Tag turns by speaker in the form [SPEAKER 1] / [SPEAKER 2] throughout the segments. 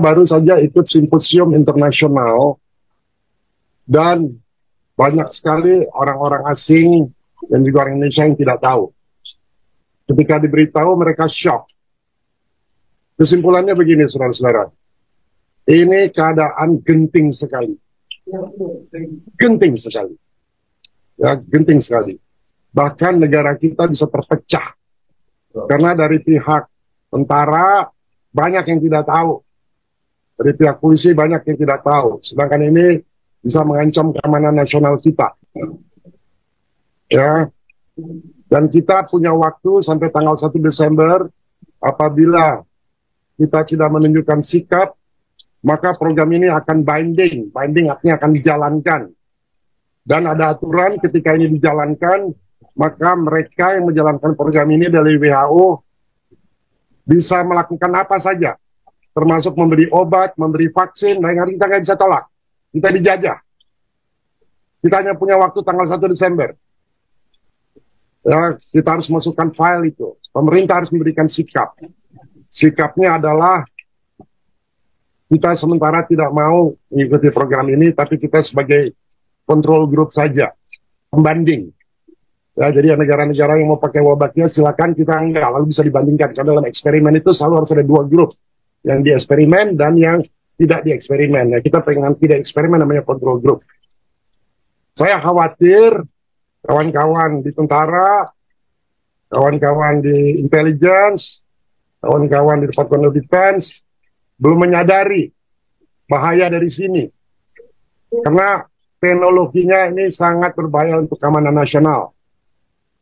[SPEAKER 1] baru saja ikut simposium internasional dan banyak sekali orang-orang asing dan juga orang Indonesia yang tidak tahu. Ketika diberitahu mereka shock. Kesimpulannya begini, saudara-saudara. Ini keadaan genting sekali. Genting sekali. Ya, genting sekali. Bahkan negara kita bisa terpecah. Karena dari pihak tentara banyak yang tidak tahu. Dari pihak polisi banyak yang tidak tahu. Sedangkan ini bisa mengancam keamanan nasional kita. Ya. Dan kita punya waktu sampai tanggal 1 Desember. Apabila kita tidak menunjukkan sikap, maka program ini akan binding. Binding artinya akan dijalankan. Dan ada aturan ketika ini dijalankan, maka mereka yang menjalankan program ini dari WHO bisa melakukan apa saja. Termasuk memberi obat, memberi vaksin, dan yang kita nggak bisa tolak. Kita dijajah. Kita hanya punya waktu tanggal 1 Desember. Ya, kita harus masukkan file itu. Pemerintah harus memberikan sikap. Sikapnya adalah kita sementara tidak mau mengikuti program ini, tapi kita sebagai control group saja, pembanding. Ya, jadi negara-negara yang mau pakai obatnya silakan, kita enggak, lalu bisa dibandingkan. Karena dalam eksperimen itu selalu harus ada dua grup, yang di eksperimen dan yang tidak di eksperimen. Ya, kita pengen tidak eksperimen, namanya control group. Saya khawatir kawan-kawan di tentara, kawan-kawan di intelligence, kawan-kawan di Department of Defense belum menyadari bahaya dari sini. Karena teknologinya ini sangat berbahaya untuk keamanan nasional.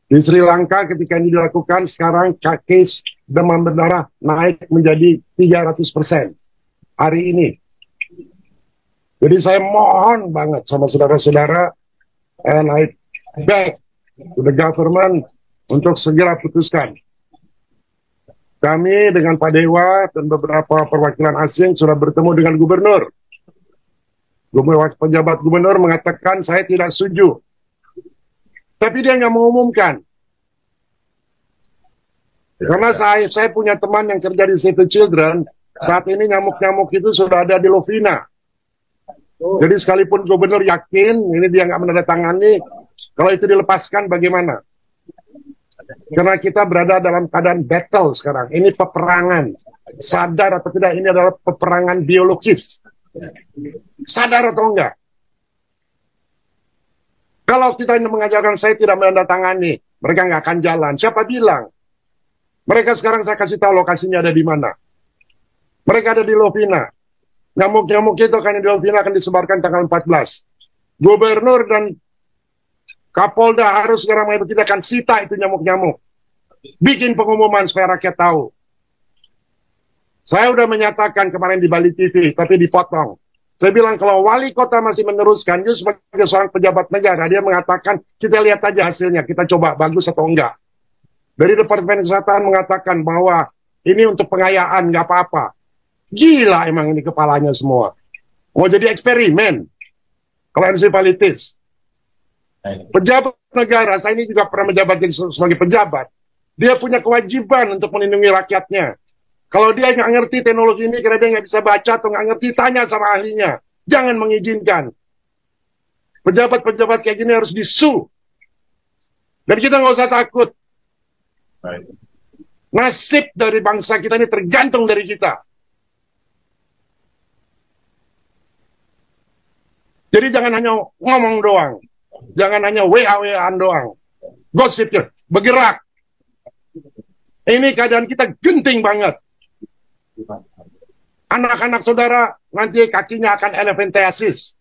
[SPEAKER 1] Di Sri Lanka ketika ini dilakukan, sekarang case demam berdarah naik menjadi 300% hari ini. Jadi saya mohon banget sama saudara-saudara, and I beg to the government untuk segera putuskan. Kami dengan Pak Dewa dan beberapa perwakilan asing sudah bertemu dengan gubernur. Pejabat gubernur mengatakan saya tidak setuju. Tapi dia nggak mengumumkan. Karena saya punya teman yang kerja di Save the Children, saat ini nyamuk-nyamuk itu sudah ada di Lovina. Jadi sekalipun gubernur yakin, ini dia nggak menandatangani, kalau itu dilepaskan bagaimana? Karena kita berada dalam keadaan battle sekarang. Ini peperangan. Sadar atau tidak, ini adalah peperangan biologis. Sadar atau enggak? Kalau kita mengajarkan saya tidak menandatangani, mereka nggak akan jalan. Siapa bilang? Mereka sekarang saya kasih tahu lokasinya ada di mana. Mereka ada di Lovina. Nyamuk-nyamuk itu akan di Lovina akan disebarkan tanggal 14. Gubernur dan Kapolda harus sekarang kita akan sita itu nyamuk-nyamuk. Bikin pengumuman supaya rakyat tahu. Saya udah menyatakan kemarin di Bali TV, tapi dipotong. Saya bilang kalau wali kota masih meneruskan, dia sebagai seorang pejabat negara, dia mengatakan kita lihat aja hasilnya, kita coba bagus atau enggak. Dari Departemen Kesehatan mengatakan bahwa ini untuk pengayaan, nggak apa-apa. Gila emang ini kepalanya semua. Mau jadi eksperimen. Kalau ensefalitis. Pejabat negara, saya ini juga pernah menjabat sebagai pejabat. Dia punya kewajiban untuk melindungi rakyatnya. Kalau dia nggak ngerti teknologi ini, karena dia nggak bisa baca atau nggak ngerti, tanya sama ahlinya. Jangan mengizinkan. Pejabat-pejabat kayak gini harus disu. Dan kita nggak usah takut. Nasib dari bangsa kita ini tergantung dari kita. Jadi jangan hanya ngomong doang. Jangan hanya WA-WA-an doang. Gosip, bergerak. Ini keadaan kita genting banget. Anak-anak saudara nanti kakinya akan elephantiasis.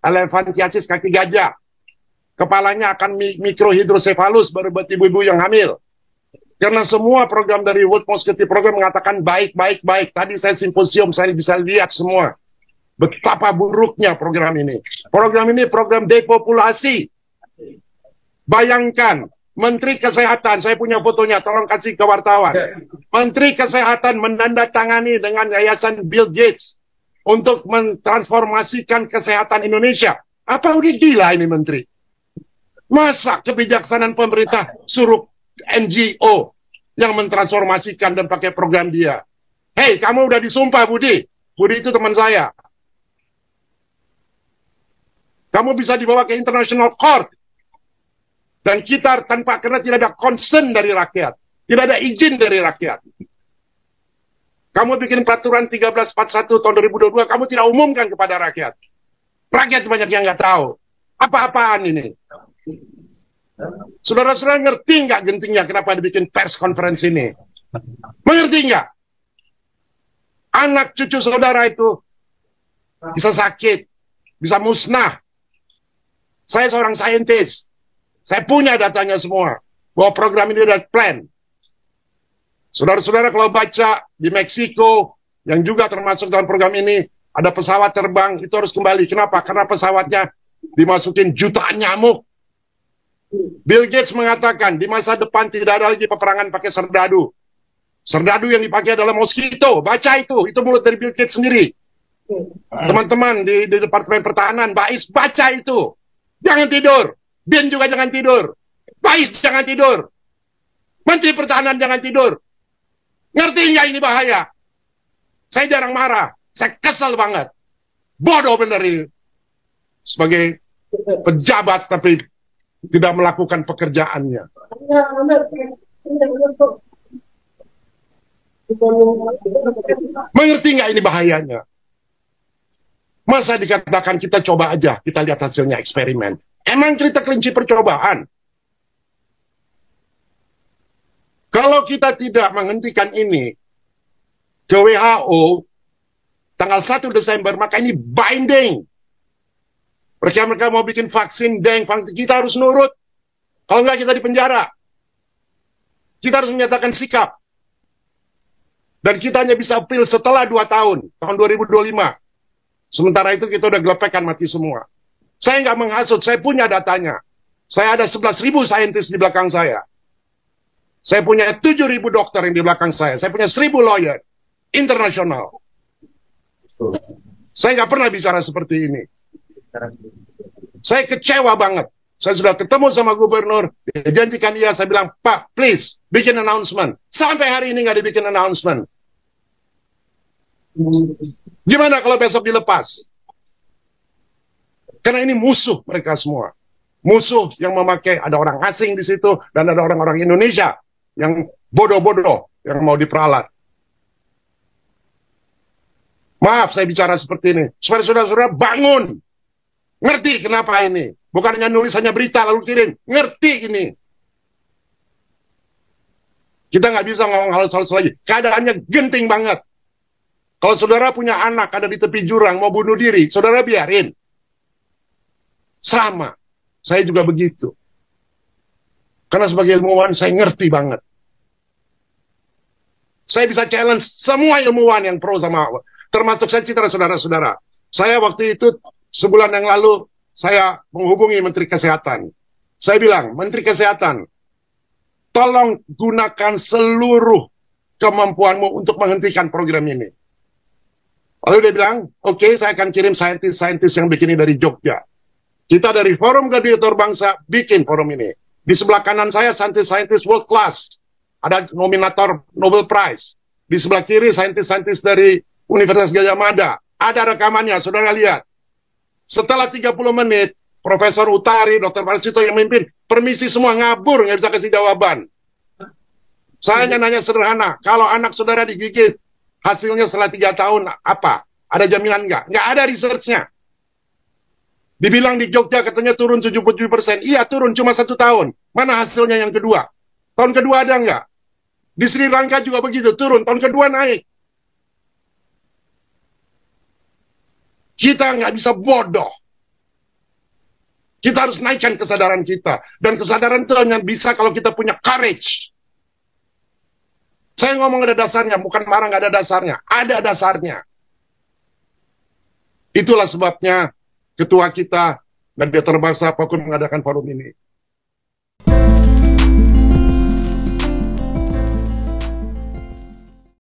[SPEAKER 1] Elephantiasis kaki gajah. Kepalanya akan mikrohidrosefalus baru buat ibu-ibu yang hamil. Karena semua program dari World Mosquito Program mengatakan baik. Tadi saya simposium, saya bisa lihat semua. Betapa buruknya program ini. Program ini program depopulasi. Bayangkan, Menteri Kesehatan, saya punya fotonya, tolong kasih ke wartawan. Menteri Kesehatan menandatangani dengan Yayasan Bill Gates untuk mentransformasikan kesehatan Indonesia. Apa udah gila ini Menteri? Masa kebijaksanaan pemerintah suruh NGO yang mentransformasikan dan pakai program dia? Hei, kamu udah disumpah Budi, Budi itu teman saya. Kamu bisa dibawa ke international court. Dan kita karena tidak ada concern dari rakyat. Tidak ada izin dari rakyat. Kamu bikin peraturan 1341 tahun 2022, kamu tidak umumkan kepada rakyat. Rakyat banyak yang nggak tahu. Apa-apaan ini? Saudara-saudara ngerti nggak gentingnya kenapa dibikin pers conference ini? Mengerti nggak? Anak cucu saudara itu bisa sakit, bisa musnah. Saya seorang saintis. Saya punya datanya semua. Bahwa program ini ada plan. Saudara-saudara kalau baca di Meksiko, yang juga termasuk dalam program ini, ada pesawat terbang, itu harus kembali. Kenapa? Karena pesawatnya dimasukin jutaan nyamuk. Bill Gates mengatakan, di masa depan tidak ada lagi peperangan pakai serdadu. Serdadu yang dipakai adalah mosquito. Baca itu mulut dari Bill Gates sendiri. Teman-teman di Departemen Pertahanan, Bais, baca itu. Jangan tidur. Bin juga jangan tidur. Bais jangan tidur. Menteri Pertahanan jangan tidur. Ngerti nggak ini bahaya? Saya jarang marah. Saya kesel banget. Bodoh bener ini. Sebagai pejabat tapi tidak melakukan pekerjaannya. Mengerti nggak ini bahayanya? Masa dikatakan kita coba aja, kita lihat hasilnya eksperimen. Emang kita kelinci percobaan? Kalau kita tidak menghentikan ini ke WHO tanggal 1 Desember, maka ini binding. Mereka mau bikin vaksin, vaksin, kita harus nurut. Kalau enggak kita dipenjara. Kita harus menyatakan sikap. Dan kita hanya bisa appeal setelah 2 tahun 2025. Sementara itu kita udah gelepekkan mati semua. Saya nggak menghasut, saya punya datanya. Saya ada 11.000 saintis di belakang saya. Saya punya 7.000 dokter yang di belakang saya. Saya punya 1.000 lawyer internasional. Saya nggak pernah bicara seperti ini. Saya kecewa banget. Saya sudah ketemu sama gubernur, dia janjikan iya, saya bilang, Pak, please, bikin announcement. Sampai hari ini nggak dibikin announcement. Gimana kalau besok dilepas? Karena ini musuh mereka semua. Musuh yang memakai, ada orang asing di situ, dan ada orang-orang Indonesia yang bodoh-bodoh, yang mau diperalat. Maaf saya bicara seperti ini, supaya saudara-saudara bangun. Ngerti kenapa ini? Bukan hanya nulis, hanya berita lalu kirim. Ngerti ini. Kita nggak bisa ngomong halus-halus lagi. Keadaannya genting banget. Kalau saudara punya anak ada di tepi jurang mau bunuh diri, saudara biarin. Sama. Saya juga begitu. Karena sebagai ilmuwan saya ngerti banget. Saya bisa challenge semua ilmuwan yang pro sama, termasuk saya citra saudara-saudara. Saya waktu itu sebulan yang lalu saya menghubungi Menteri Kesehatan. Saya bilang, Menteri Kesehatan, tolong gunakan seluruh kemampuanmu untuk menghentikan program ini. Lalu dia bilang, oke, saya akan kirim saintis-saintis yang bikin ini dari Jogja. Kita dari Forum Gladiator Bangsa bikin forum ini. Di sebelah kanan saya saintis-saintis world class. Ada nominator Nobel Prize. Di sebelah kiri saintis-saintis dari Universitas Gajah Mada. Ada rekamannya, saudara lihat. Setelah 30 menit, Profesor Utari, Dr. Parsito yang memimpin, permisi semua ngabur, nggak bisa kasih jawaban. Saya hanya nanya sederhana, kalau anak saudara digigit, hasilnya setelah 3 tahun apa? Ada jaminan nggak? Nggak ada research-nya. Dibilang di Jogja katanya turun 77%. Iya turun, cuma 1 tahun. Mana hasilnya yang kedua? Tahun kedua ada nggak? Di Sri Lanka juga begitu, turun. Tahun kedua naik. Kita nggak bisa bodoh. Kita harus naikkan kesadaran kita. Dan kesadaran itu hanya bisa kalau kita punya courage. Saya ngomong ada dasarnya, bukan marah nggak ada dasarnya. Ada dasarnya. Itulah sebabnya ketua kita dan dia terbangsa Papua mengadakan forum ini.